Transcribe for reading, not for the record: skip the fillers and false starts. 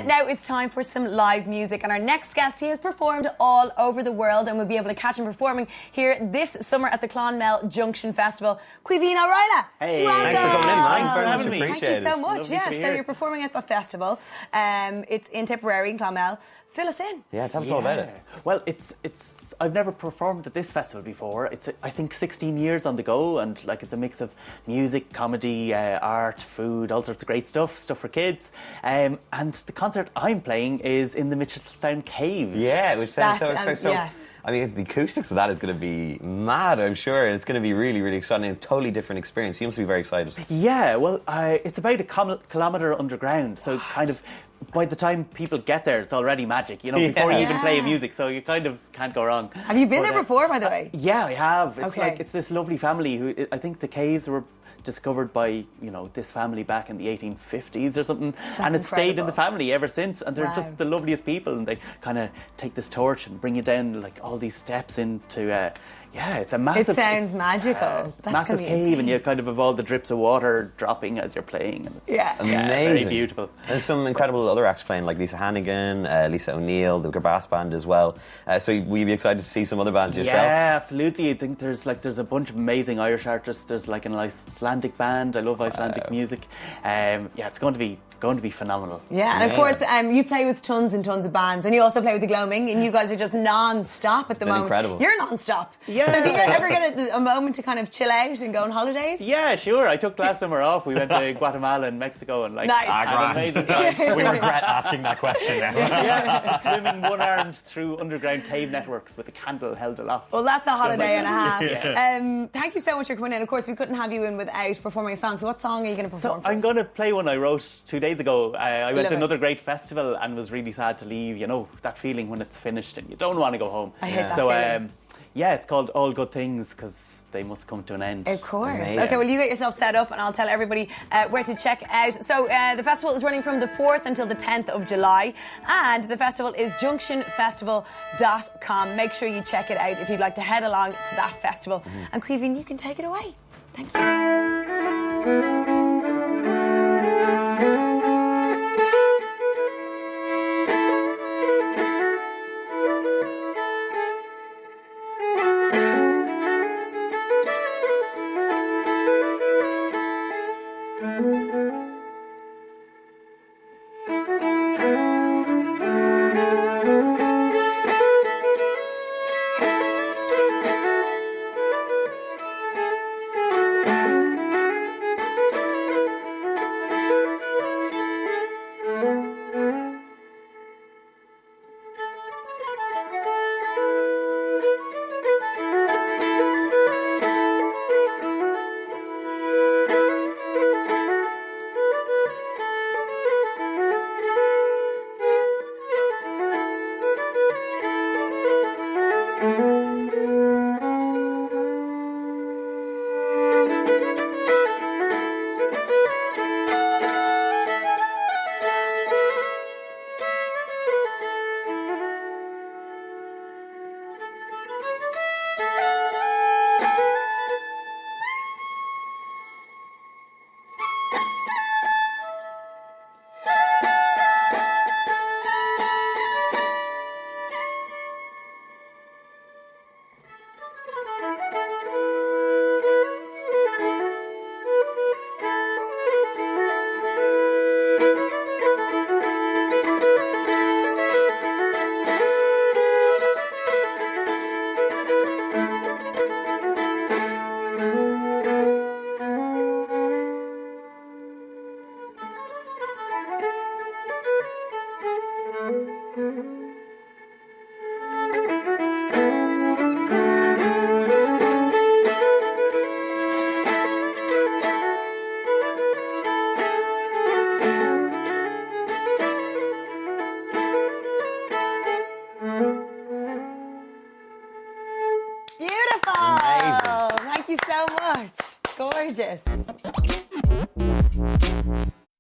Now it's time for some live music, and our next guest, he has performed all over the world, and we'll be able to catch him performing here this summer at the Clonmel Junction Festival. Caoimhín Ó Raghallaigh. Hey, welcome. thanks for coming in. Thanks very much. Appreciate it. Thank you so much. Yes, so you're performing at the festival. It's in Tipperary in Clonmel. Fill us in. Yeah, tell us all about it. Well, it's I've never performed at this festival before. It's I think 16 years on the go, and like it's a mix of music, comedy, art, food, all sorts of great stuff for kids. And the concert I'm playing is in the Mitchelstown Caves. Yeah, which sounds so exciting. So, yes. I mean, the acoustics of that is going to be mad, I'm sure. And it's going to be really, really exciting. A totally different experience. You must be very excited. Yeah, well, it's about a kilometre underground, so kind of by the time people get there, it's already magic, you know, before you even play music, so you kind of can't go wrong. Have you been there before, by the way? Yeah, I have. It's okay. like, it's this lovely family who, I think the caves were discovered by, you know, this family back in the 1850s or something. That's and it's stayed in the incredible. family ever since, and they're just the loveliest people, and they kind of take this torch and bring you down like all these steps into yeah, it's a massive... It sounds magical. That's massive cave, insane. and you kind of have all the drips of water dropping as you're playing. And it's Amazing. very beautiful. There's some incredible other acts playing, like Lisa Hannigan, Lisa O'Neill, the brass band as well. So will you be excited to see some other bands yourself? Yeah, absolutely. I think there's a bunch of amazing Irish artists. There's like an Icelandic band. I love Icelandic music. Yeah, it's going to be phenomenal. Yeah, and of course, you play with tons and tons of bands, and you also play with the Gloaming, and you guys are just non-stop at the moment. Incredible. You're non-stop. Yeah. So do you ever get a moment to kind of chill out and go on holidays? Yeah, sure. I took last summer off. We went to Guatemala and Mexico, and like Nice. had an amazing time. We regret asking that question now. Yeah, swimming one-armed through underground cave networks with a candle held aloft. Well, that's a holiday and a half. Thank you so much for coming in. Of course, we couldn't have you in without performing a song. So what song are you going to perform for I'm us? going to play one I wrote 2 days ago. I went Love to it. another great festival and was really sad to leave. You know, that feeling when it's finished and you don't want to go home. I hate that so, feeling. yeah, it's called All Good Things because they must come to an end. Of course. Amazing. Okay, well, you get yourself set up and I'll tell everybody where to check out. So the festival is running from the 4th until the 10th of July, and the festival is junctionfestival.com. Make sure you check it out if you'd like to head along to that festival. And Caoimhín, you can take it away. Thank you. Thank you so much. Gorgeous.